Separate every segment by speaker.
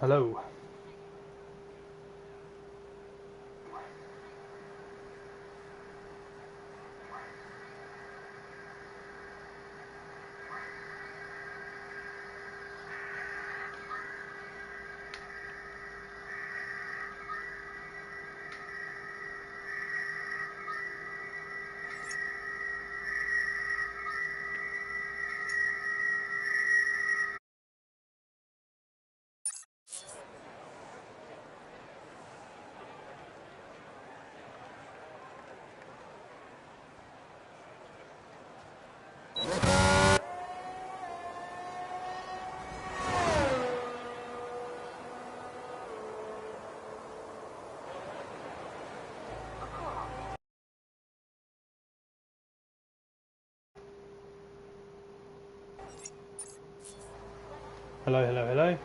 Speaker 1: Hello. Hello, hello, hello.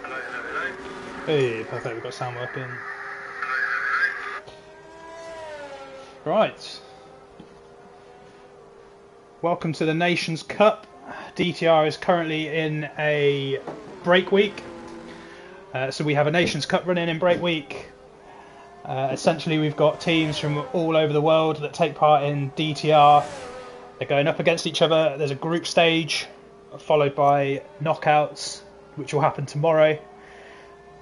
Speaker 2: Hello, hello, hello.
Speaker 1: Hey, perfect, we've got sound working. Right. Welcome to the Nations Cup. DTR is currently in a break week. So we have a Nations Cup running in break week. Essentially, we've got teams from all over the world that take part in DTR. They're going up against each other. There's a group stage, followed by knockouts, which will happen tomorrow.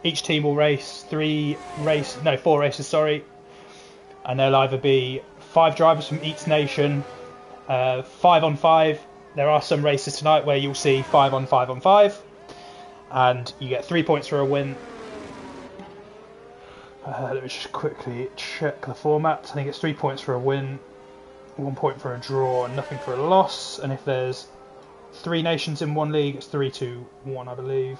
Speaker 1: Each team will race four races, and there'll either be 5 drivers from each nation, 5 on 5. There are some races tonight where you'll see 5 on 5 on 5, and you get 3 points for a win. Let me just quickly check the format. I think it's 3 points for a win, 1 point for a draw, and nothing for a loss. And if there's 3 nations in one league, it's 3-2-1, I believe.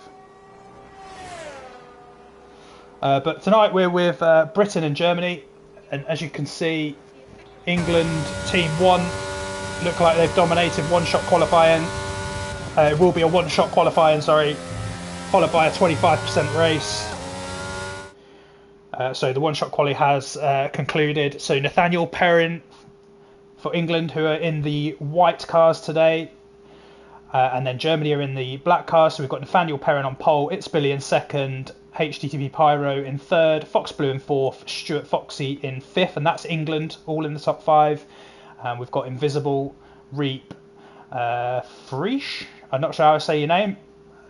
Speaker 1: But tonight we're with Britain and Germany, and as you can see, England Team 1 look like they've dominated one-shot qualifying. It will be a one-shot qualifying, followed by a 25% race. So the one-shot quali has concluded. So Nathaniel Perrin for England, who are in the white cars today, and then Germany are in the black cars. So we've got Nathaniel Perrin on pole, It's Billy in second, HTTP Pyro in third, Fox Blue in fourth, Stuart Foxy in fifth, and that's England, all in the top 5. We've got Invisible, Reap, Frisch, I'm not sure how to say your name,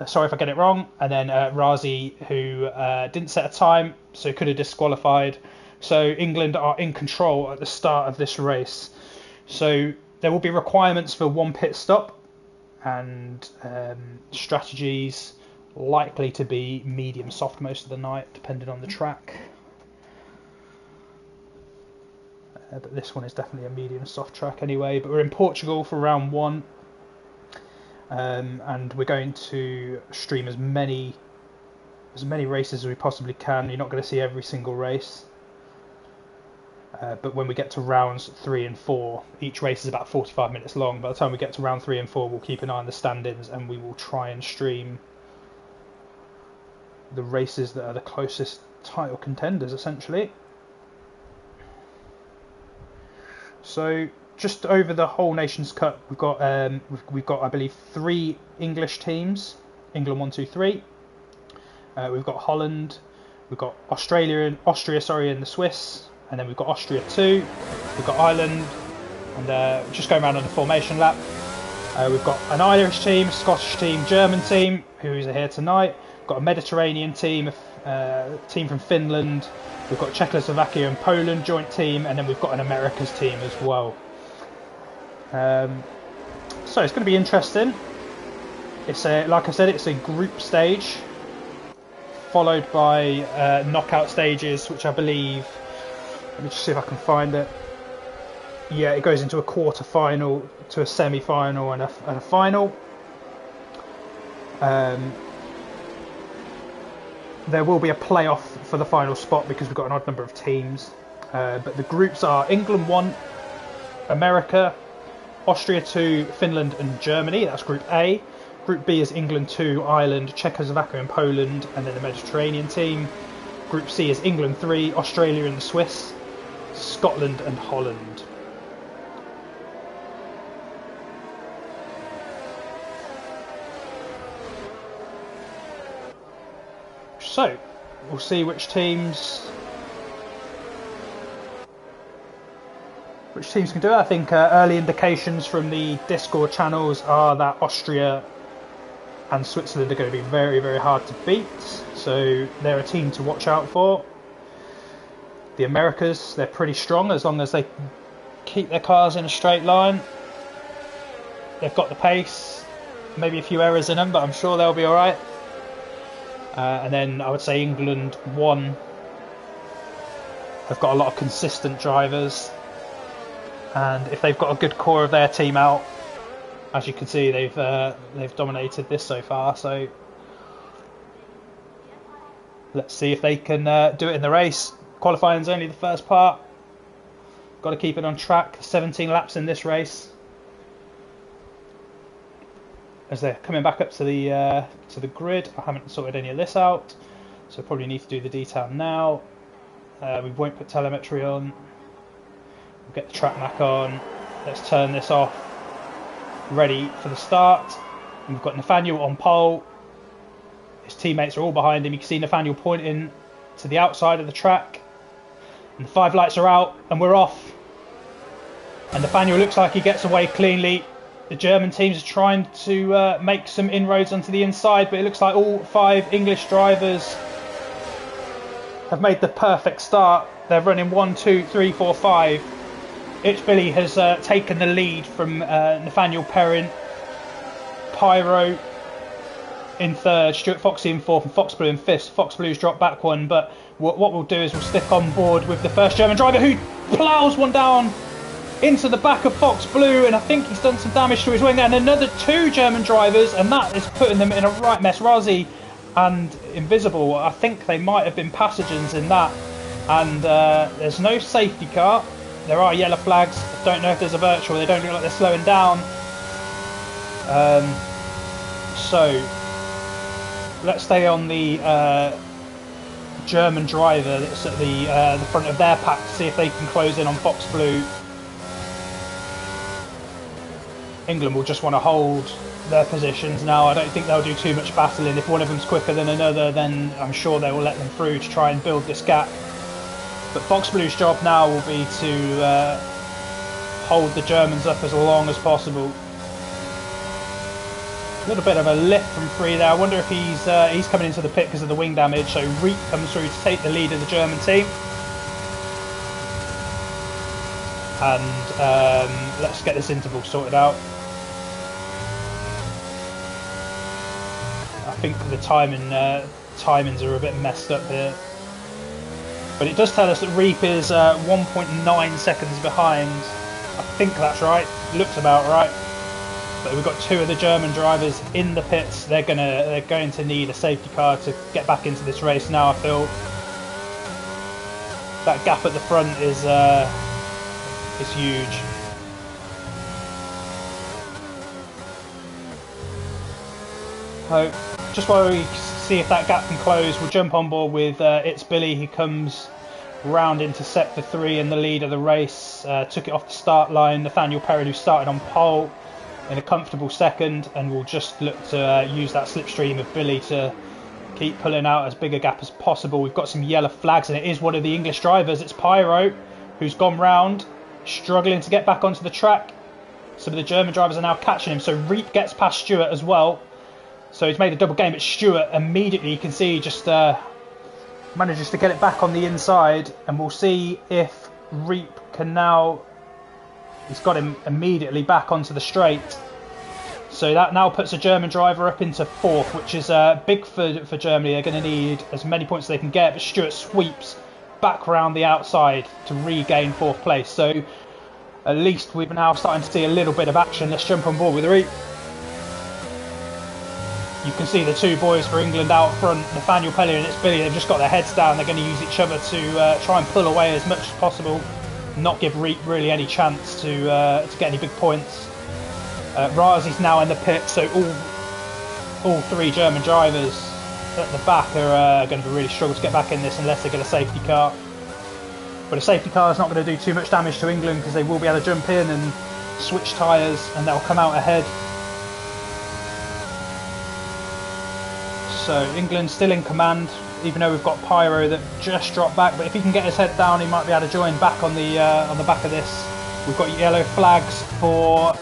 Speaker 1: sorry if I get it wrong, and then Razi, who didn't set a time, so could have disqualified. So England are in control at the start of this race. So there will be requirements for 1 pit stop, and strategies likely to be medium soft most of the night, depending on the track. But this one is definitely a medium soft track anyway. But we're in Portugal for round 1, and we're going to stream as many races as we possibly can. You're not going to see every single race, but when we get to rounds 3 and 4, each race is about 45 minutes long. By the time we get to round 3 and 4, we'll keep an eye on the standings, and we will try and stream the races that are the closest title contenders, essentially. So just over the whole Nations Cup, we've got I believe 3 English teams. England 1, 2, 3. We've got Holland, we've got Austria, and the Swiss, and then we've got Austria 2. We've got Ireland, and just going around on the formation lap. We've got an Irish team, Scottish team, German team, who's here tonight. We've got a Mediterranean team, a team from Finland. We've got Czechoslovakia and Poland joint team, and then we've got an Americas team as well. So it's going to be interesting. It's like I said, it's a group stage, followed by knockout stages, which I believe. Let me just see if I can find it. Yeah, it goes into a quarter-final, to a semi-final, and a final. There will be a playoff for the final spot because we've got an odd number of teams. But the groups are England 1, America, Austria 2, Finland and Germany. That's Group A. Group B is England 2, Ireland, Czechoslovakia and Poland, and then the Mediterranean team. Group C is England 3, Australia and the Swiss, Scotland and Holland. So we'll see which teams can do it. I think early indications from the Discord channels are that Austria and Switzerland are going to be very, very hard to beat. So they're a team to watch out for. The Americas, they're pretty strong as long as they keep their cars in a straight line. They've got the pace, maybe a few errors in them, but I'm sure they'll be all right. And then I would say England 1 have got a lot of consistent drivers. And if they've got a good core of their team out, as you can see, they've dominated this so far. So let's see if they can do it in the race. Qualifying's only the first part. Got to keep it on track. 17 laps in this race. As they're coming back up to the grid, I haven't sorted any of this out, so probably need to do the detail now. We won't put telemetry on. We'll get the track map on. Let's turn this off. Ready for the start. And we've got Nathaniel on pole. His teammates are all behind him. You can see Nathaniel pointing to the outside of the track. And the 5 lights are out, and we're off. And Nathaniel looks like he gets away cleanly. The German teams are trying to make some inroads onto the inside, but it looks like all 5 English drivers have made the perfect start. They're running 1, 2, 3, 4, 5. Itch Billy has taken the lead from Nathaniel Perrin. Pyro in 3rd, Stuart Foxy in 4th, and Fox Blue in 5th. Fox Blue's dropped back 1, but what we'll do is we'll stick on board with the first German driver who ploughs one down into the back of Fox Blue, and I think he's done some damage to his wing there. And another 2 German drivers, and that is putting them in a right mess. Razi and Invisible, I think they might have been passengers in that. And there's no safety car. There are yellow flags. I don't know if there's a virtual. They don't look like they're slowing down. So let's stay on the German driver that's at the front of their pack to see if they can close in on Fox Blue. England will just want to hold their positions now. I don't think they'll do too much battling. If one of them's quicker than another, then I'm sure they will let them through to try and build this gap. But Fox Blue's job now will be to hold the Germans up as long as possible. A little bit of a lift from 3 there. I wonder if he's coming into the pit because of the wing damage. So Reek comes through to take the lead of the German team. And let's get this interval sorted out. I think the timings are a bit messed up here. But it does tell us that Reap is 1.9 seconds behind. I think that's right. Looks about right. But we've got 2 of the German drivers in the pits. They're going to need a safety car to get back into this race now. I feel that gap at the front is huge. So just while we see if that gap can close, we'll jump on board with It's Billy. He comes round into sector 3 in the lead of the race. Took it off the start line. Nathaniel Perrin, who started on pole, in a comfortable 2nd, and we'll just look to use that slipstream of Billy to keep pulling out as big a gap as possible. We've got some yellow flags, and it is one of the English drivers. It's Pyro, who's gone round, struggling to get back onto the track. Some of the German drivers are now catching him, so Reap gets past Stewart as well. So he's made a double game, but Stewart immediately, you can see, just manages to get it back on the inside, and we'll see if Reap can now... He's got him immediately back onto the straight. So that now puts a German driver up into 4th, which is big for Germany. They're going to need as many points as they can get, but Stewart sweeps back around the outside to regain 4th place. So at least we're now starting to see a little bit of action. Let's jump on board with Reap. You can see the 2 boys for England out front, Nathaniel Pellier and It's Billy. They've just got their heads down. They're going to use each other to try and pull away as much as possible. Not give Reap really any chance to get any big points. Razi's now in the pit, so all 3 German drivers at the back are going to really struggle to get back in this unless they get a safety car. But a safety car is not going to do too much damage to England because they will be able to jump in and switch tyres and they'll come out ahead. So England still in command even though we've got Pyro that just dropped back. But if he can get his head down, he might be able to join back on the back of this. We've got yellow flags for,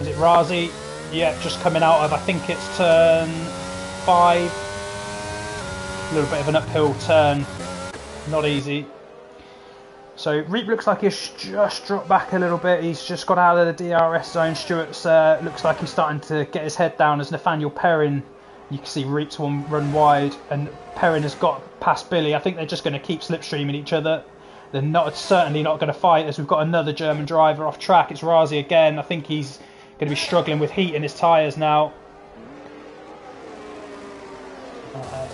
Speaker 1: is it Razi? Yeah, just coming out of, I think it's turn 5. A little bit of an uphill turn, not easy. So Reap looks like he's just dropped back a little bit. He's just got out of the DRS zone. Stewart's looks like he's starting to get his head down as Nathaniel Perrin. You can see Reap's one run wide, and Perrin has got past Billy. I think they're just going to keep slipstreaming each other. They're certainly not going to fight, as we've got another German driver off track. It's Razi again. I think he's going to be struggling with heat in his tyres now.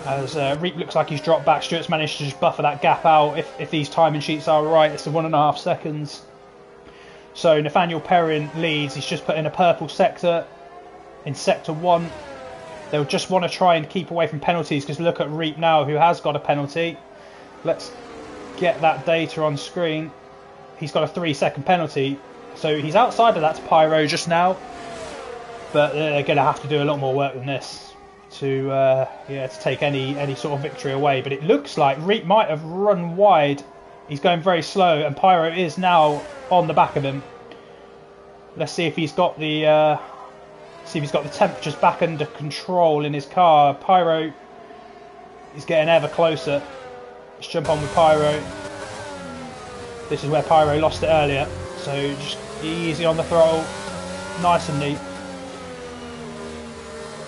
Speaker 1: As Reap looks like he's dropped back, Stewart's managed to just buffer that gap out. If these timing sheets are right, it's the 1.5 seconds. So Nathaniel Perrin leads. He's just put in a purple sector in sector 1. They'll just want to try and keep away from penalties, because look at Reap now, who has got a penalty. Let's get that data on screen. He's got a 3-second penalty, so he's outside of that to Pyro just now. But they're going to have to do a lot more work than this to take any sort of victory away. But it looks like Reap might have run wide. He's going very slow, and Pyro is now on the back of him. Let's see if he's got the temperatures back under control in his car. Pyro is getting ever closer. Let's jump on with Pyro. This is where Pyro lost it earlier, so just easy on the throttle, nice and neat.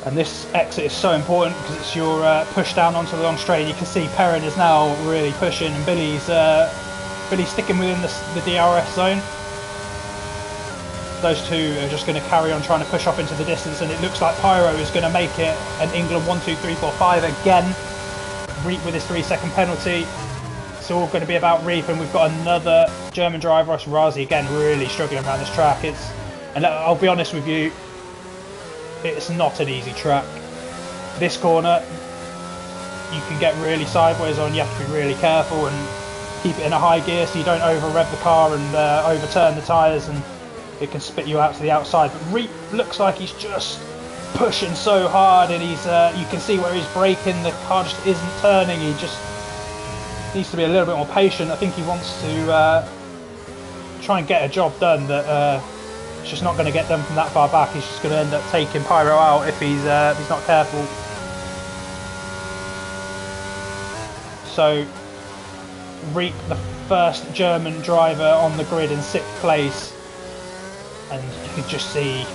Speaker 1: And this exit is so important because it's your push down onto the long straight. You can see Perrin is now really pushing, and Billy's sticking within the DRS zone. Those two are just going to carry on trying to push off into the distance, and it looks like Pyro is going to make it, and England 1, 2, 3, 4, 5 again. Reap with his 3-second penalty. It's all going to be about Reap, and we've got another German driver, Razi, again really struggling around this track. And I'll be honest with you, it's not an easy track. This corner you can get really sideways on. You have to be really careful and keep it in a high gear so you don't over rev the car and overturn the tyres, and it can spit you out to the outside. But Reap looks like he's just pushing so hard, and he's you can see where he's braking, the car just isn't turning. He just needs to be a little bit more patient. I think he wants to try and get a job done that it's just not going to get done from that far back. He's just going to end up taking Pyro out if he's not careful. So Reap, the first German driver on the grid, in 6th place, and you can just see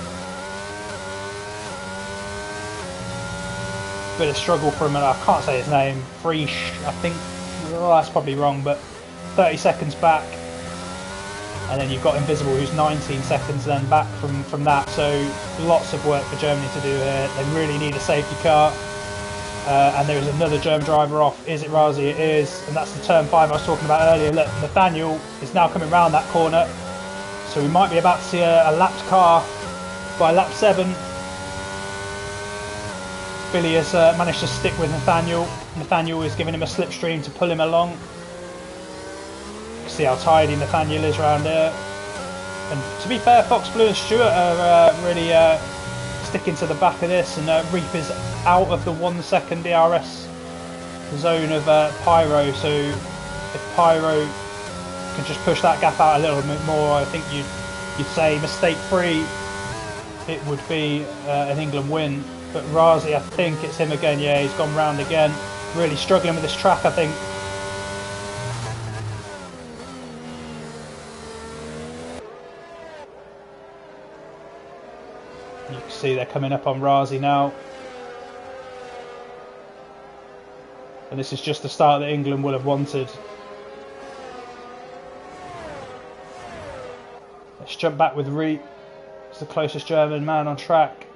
Speaker 1: a bit of struggle from, I can't say his name, Frisch, I think. Well, that's probably wrong, but 30 seconds back. And then you've got Invisible, who's 19 seconds then back from that. So lots of work for Germany to do here. They really need a safety car. And there is another German driver off. Is it Razi? It is. And that's the turn 5 I was talking about earlier. Look, Nathaniel is now coming round that corner. So we might be about to see a lapped car by lap 7. Billy has managed to stick with Nathaniel. Nathaniel is giving him a slipstream to pull him along. See how tidy Nathaniel is around here. And to be fair, Fox Blue and Stewart are really sticking to the back of this, and Reap is out of the 1 second DRS zone of Pyro. So if Pyro can just push that gap out a little bit more, I think you'd say mistake free, it would be an England win. But Razi, I think it's him again. Yeah, he's gone round again. Really struggling with this track, I think. You can see they're coming up on Razi now. And this is just the start that England will have wanted. Let's jump back with Reap. It's the closest German man on track.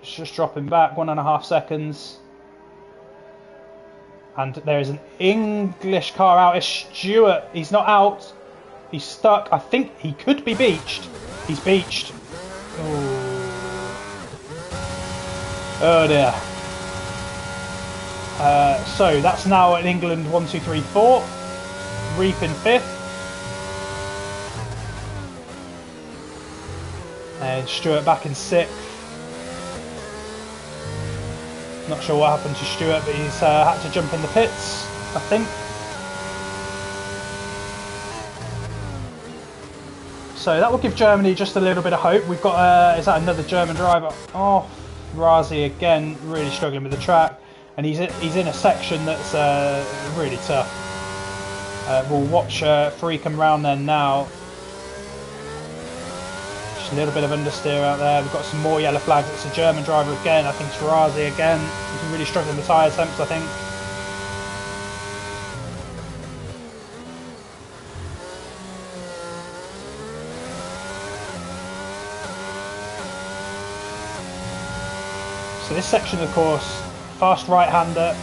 Speaker 1: It's just dropping back 1.5 seconds. And there is an English car out. It's Stewart. He's not out. He's stuck. I think he could be beached. He's beached. Oh dear. So that's now in England 1, 2, 3, 4. Reap in 5th. And Stewart back in 6th. Not sure what happened to Stewart, but he's had to jump in the pits, I think. So that will give Germany just a little bit of hope. We've got, is that another German driver? Oh, Razi again, really struggling with the track. And he's in a section that's really tough. We'll watch Free come round there now. Just a little bit of understeer out there. We've got some more yellow flags. It's a German driver again. I think it's Razi again. He's really struggling with tyre temps, I think. So this section of the course, fast right-hander,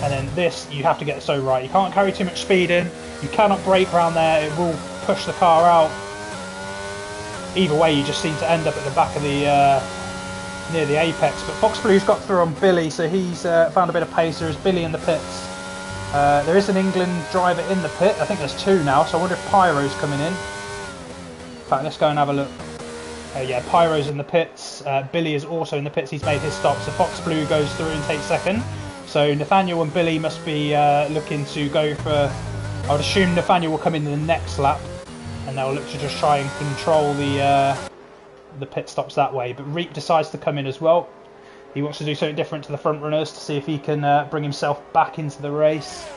Speaker 1: and then this, you have to get it so right. You can't carry too much speed in. You cannot brake around there. It will push the car out. Either way, you just seem to end up at the back of the near the apex. But Fox Blue's got through on Billy, so he's found a bit of pace. There's Billy in the pits. There is an England driver in the pit. I think there's two now, so I wonder if Pyro's coming in. In fact, let's go and have a look. Yeah, Pyro's in the pits. Billy is also in the pits. He's made his stop. So Fox Blue goes through and takes second. So Nathaniel and Billy must be looking to go for... I would assume Nathaniel will come in the next lap. And they'll look to just try and control the pit stops that way. But Reap decides to come in as well. He wants to do something different to the front runners to see if he can bring himself back into the race.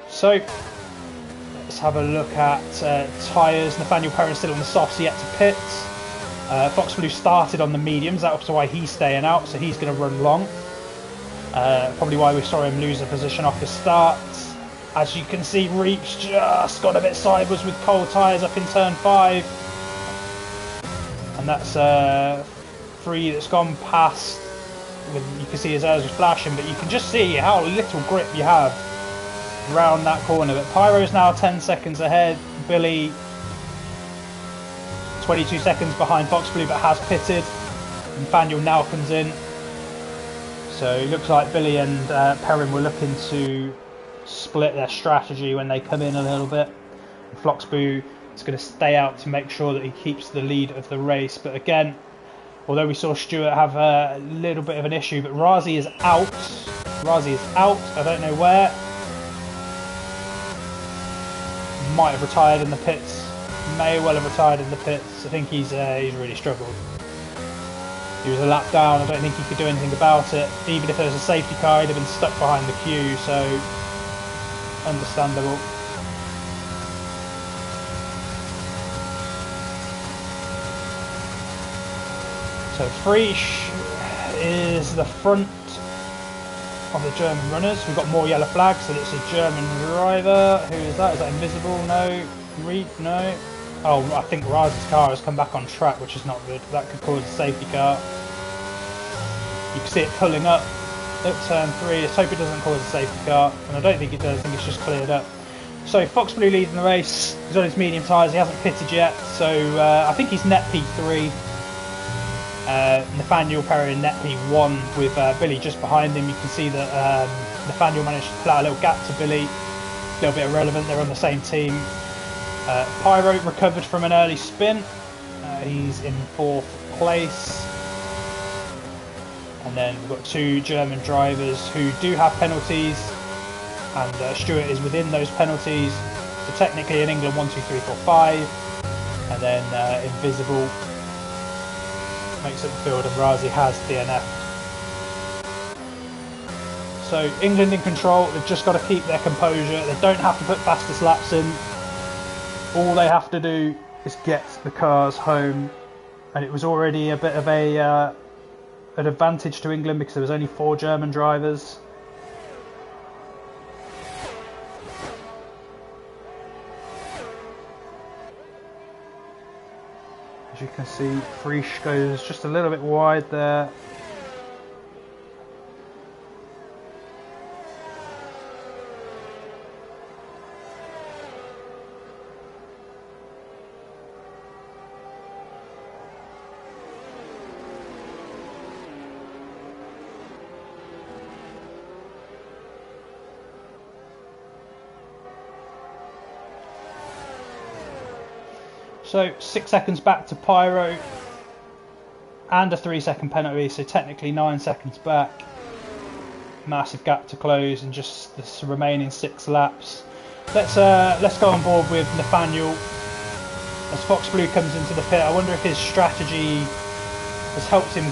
Speaker 1: So... let's have a look at tyres. Nathaniel Perrin still on the softs, yet to pit. Fox Blue started on the mediums, that's why he's staying out, so he's going to run long. Probably why we saw him lose a position off the start. As you can see, Reap's just got a bit sideways with cold tyres up in turn 5. And that's 3 that's gone past. You can see his airs are flashing, but you can just see how little grip you have round that corner. But Pyro's now 10 seconds ahead. Billy 22 seconds behind Fox Blue, but has pitted. Nathaniel now comes in. So it looks like Billy and Perrin were looking to split their strategy when they come in a little bit. And Fox Blue is going to stay out to make sure that he keeps the lead of the race. But again, although we saw Stewart have a little bit of an issue, but Razi is out. Razi is out. I don't know where. Might have retired in the pits. May well have retired in the pits. I think he's really struggled. He was a lap down. I don't think he could do anything about it. Even if there was a safety car, he'd have been stuck behind the queue. So understandable. So Friesch is the front of the German runners. We've got more yellow flags, and it's a German driver. Who is that? Is that invisible? No. Reed? No. Oh, I think Raz's car has come back on track, which is not good. That could cause a safety car. You can see it pulling up at turn 3. Let's hope it doesn't cause a safety car, and I don't think it does. I think it's just cleared up. So Fox Blue leading the race. He's on his medium tyres. He hasn't pitted yet, so I think he's net P3. Nathaniel Perrin net P1 with Billy just behind him. You can see that Nathaniel managed to plough a little gap to Billy. A little bit irrelevant, they're on the same team. Pyro recovered from an early spin. He's in 4th place. And then we've got 2 German drivers who do have penalties, and Stewart is within those penalties. So technically in England 1, 2, 3, 4, 5. And then Invisible makes up the field, and Razi has DNF. So England in control. They've just got to keep their composure. They don't have to put fastest laps in. All they have to do is get the cars home, and it was already a bit of an advantage to England because there was only 4 German drivers. As you can see, Friesch goes just a little bit wide there. So 6 seconds back to Pyro and a 3-second penalty, so technically 9 seconds back. Massive gap to close in just the remaining 6 laps. Let's go on board with Nathaniel as Fox Blue comes into the pit. I wonder if his strategy has helped him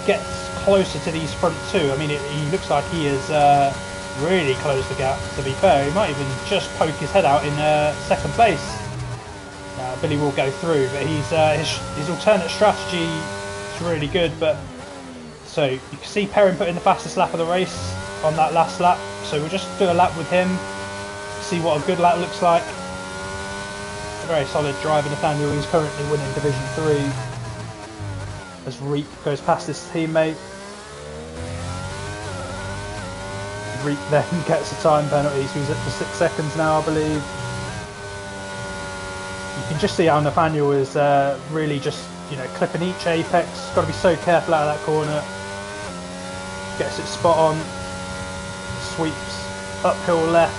Speaker 1: get closer to these front two. I mean, he looks like he has really closed the gap, to be fair. He might even just poke his head out in second place. Billy will go through, but his alternate strategy is really good. But so you can see Perrin put in the fastest lap of the race on that last lap. So we'll just do a lap with him, see what a good lap looks like. A very solid driver, Nathaniel. He's currently winning Division 3 as Reap goes past his teammate. Reap then gets a time penalty, so he's up to 6 seconds now, I believe. You can just see how Nathaniel is really just, clipping each apex. Got to be so careful out of that corner. Gets it spot on. Sweeps uphill left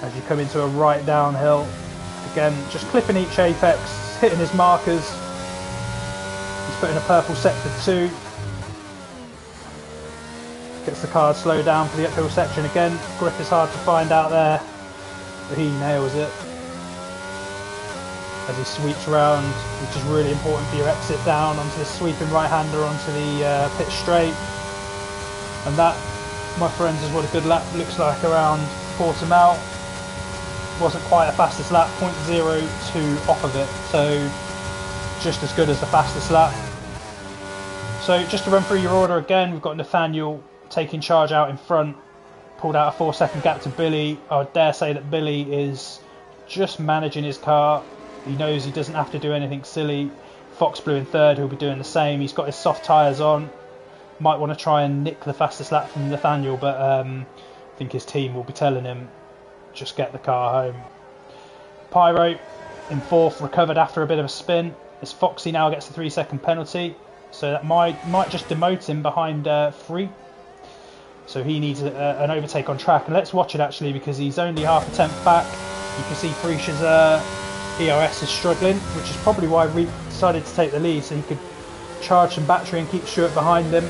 Speaker 1: as you come into a right downhill. Again, just clipping each apex, hitting his markers. He's put in a purple sector 2. Gets the car slowed down for the uphill section again. Grip is hard to find out there, but he nails it as he sweeps round, which is really important for your exit down onto the sweeping right-hander onto the pit straight. And that, my friends, is what a good lap looks like around Portimao. Wasn't quite a fastest lap, 0.02 off of it, so just as good as the fastest lap. So just to run through your order again, we've got Nathaniel taking charge out in front, pulled out a 4-second gap to Billy. I would dare say that Billy is just managing his car. He knows he doesn't have to do anything silly. Fox Blue in third, he'll be doing the same. He's got his soft tyres on. Might want to try and nick the fastest lap from Nathaniel, but I think his team will be telling him, just get the car home. Pyro in fourth, recovered after a bit of a spin. As Foxy now gets the 3-second penalty, so that might just demote him behind Free. So he needs an overtake on track, and let's watch it actually, because he's only half a tenth back. You can see Frisch's ERS is struggling, which is probably why Reap decided to take the lead, so he could charge some battery and keep Stuart behind him.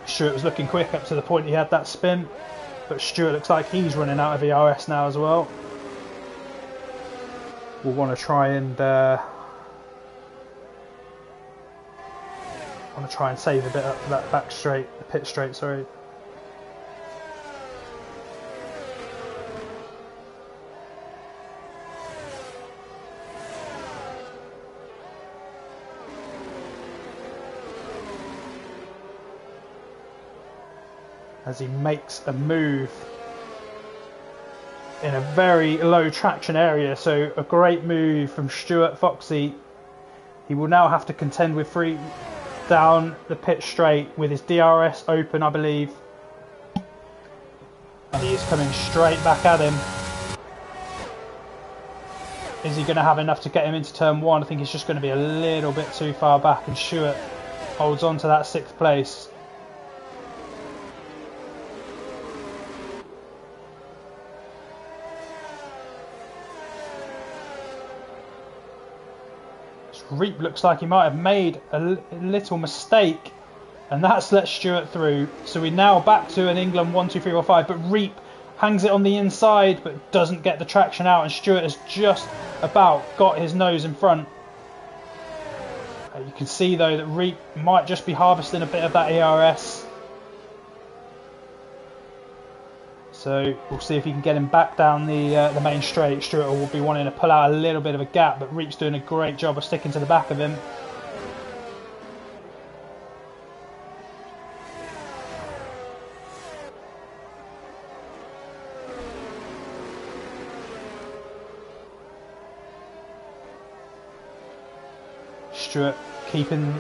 Speaker 1: Stuart was looking quick up to the point he had that spin, but Stuart looks like he's running out of ERS now as well. We'll want to try and save a bit up for that back straight, the pit straight, sorry. As he makes a move in a very low traction area, so a great move from Stuart Foxy. He will now have to contend with Free down the pit straight with his DRS open, I believe, and he is coming straight back at him. Is he going to have enough to get him into turn 1? I think he's just going to be a little bit too far back, and Stuart holds on to that 6th place. Reap looks like he might have made a little mistake, and that's let Stuart through. So we're now back to an England 1, 2, 3, or 5, but Reap hangs it on the inside but doesn't get the traction out, and Stuart has just about got his nose in front. You can see though that Reap might just be harvesting a bit of that ERS. So we'll see if he can get him back down the main straight. Stuart will be wanting to pull out a little bit of a gap, but Reap's doing a great job of sticking to the back of him. Stuart keeping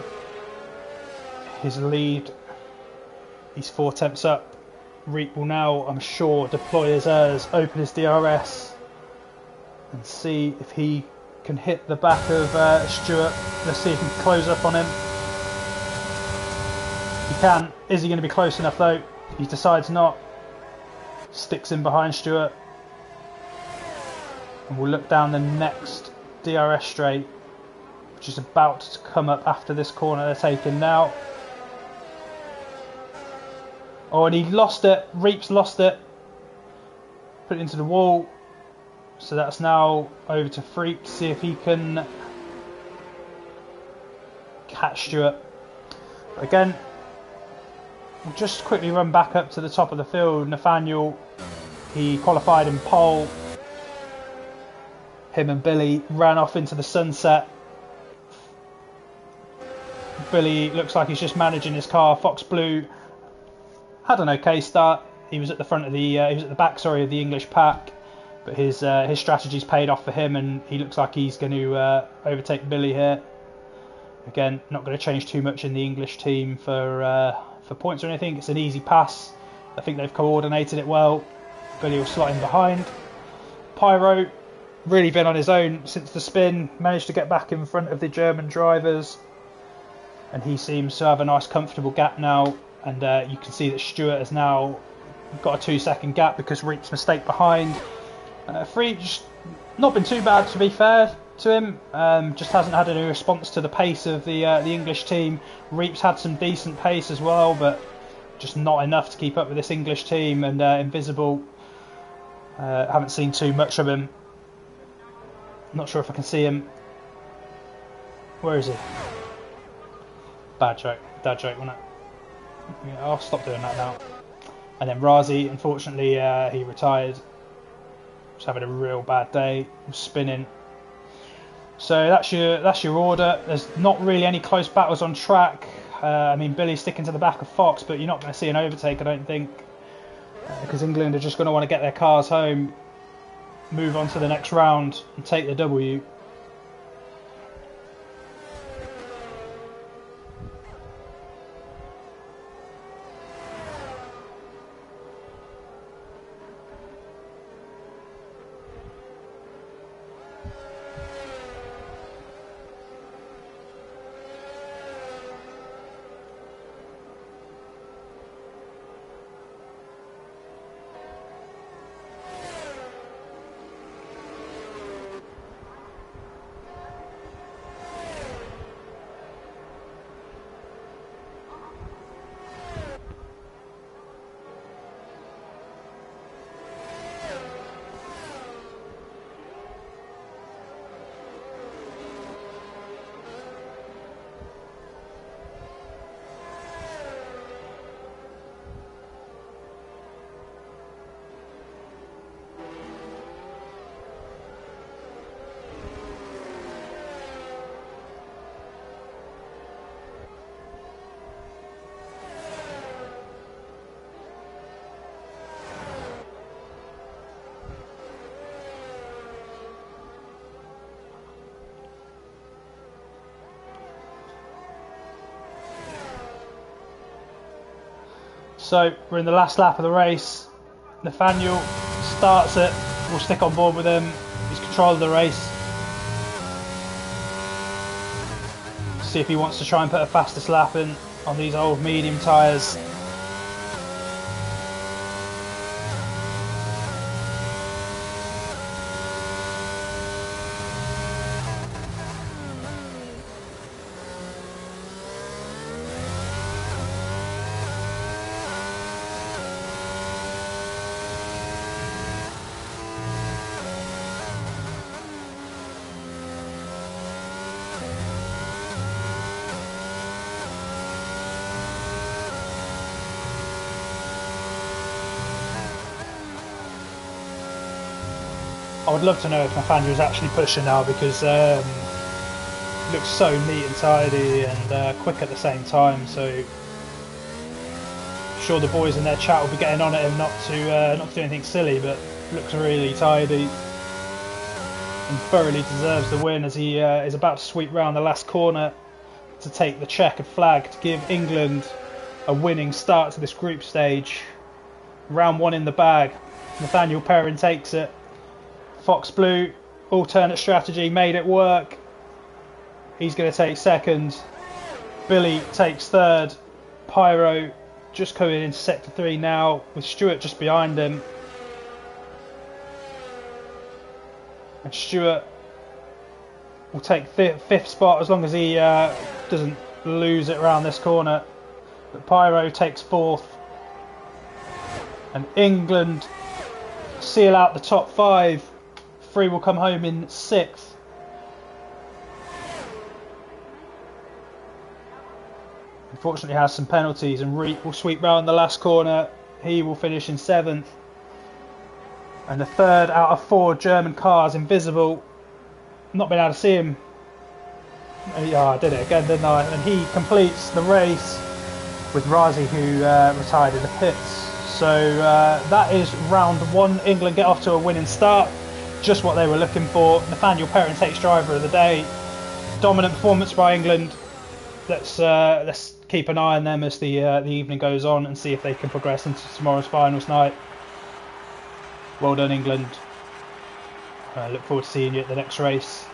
Speaker 1: his lead. He's 4 tenths up. Reap will now, I'm sure, deploy his ERS, open his DRS, and see if he can hit the back of Stuart. Let's see if he can close up on him. He can. Is he going to be close enough though? He decides not. Sticks in behind Stuart. And we'll look down the next DRS straight. which is about to come up after this corner they're taking now. Oh, and he lost it. Reeps lost it. Put it into the wall. So that's now over to Freak to see if he can catch Stewart. But again, we'll just quickly run back up to the top of the field. Nathaniel, he qualified in pole. Him and Billy ran off into the sunset. Billy looks like he's just managing his car. Fox Blue had an okay start. He was at the front of the, he was at the back, sorry, of the English pack, but his strategy's paid off for him, and he looks like he's going to overtake Billy here. Again, not going to change too much in the English team for points or anything. It's an easy pass. I think they've coordinated it well. Billy will slot in behind. Pyro, really been on his own since the spin. Managed to get back in front of the German drivers, and he seems to have a nice, comfortable gap now. And you can see that Stewart has now got a 2-second gap because Reep's mistake behind. Free just not been too bad, to be fair to him. Just hasn't had any response to the pace of the English team. Reep's had some decent pace as well, but just not enough to keep up with this English team. And Invisible, haven't seen too much of him. Not sure if I can see him. Where is he? Bad joke, wasn't it? Yeah, I'll stop doing that now. And then Razi, unfortunately, he retired. Just having a real bad day, spinning. So that's your order. There's not really any close battles on track. I mean, Billy's sticking to the back of Fox, but you're not going to see an overtake, I don't think, because England are just going to want to get their cars home, move on to the next round, and take the W. So we're in the last lap of the race. Nathaniel starts it. We'll stick on board with him. He's control of the race. See if he wants to try and put a fastest lap in on these old medium tyres. I would love to know if Nathaniel's actually pushing now, because it looks so neat and tidy and quick at the same time. So I'm sure the boys in their chat will be getting on at him not to do anything silly, but looks really tidy and thoroughly deserves the win, as he is about to sweep round the last corner to take the checkered flag to give England a winning start to this group stage. Round one in the bag. Nathaniel Perrin takes it. Fox Blue, alternate strategy, made it work. He's going to take second. Billy takes third. Pyro just coming into sector 3 now, with Stewart just behind him. And Stewart will take fifth spot as long as he doesn't lose it around this corner. But Pyro takes fourth. And England seal out the top 5. 3 will come home in 6th. Unfortunately has some penalties, and Reek will sweep round the last corner. He will finish in 7th. And the 3rd out of 4 German cars, Invisible. Not been able to see him. Yeah, I did it again, didn't I? And he completes the race with Razi, who retired in the pits. So that is round 1. England get off to a winning start. Just what they were looking for. Nathaniel Perrin takes driver of the day. Dominant performance by England. Let's keep an eye on them as the evening goes on and see if they can progress into tomorrow's finals night. Well done, England. I look forward to seeing you at the next race.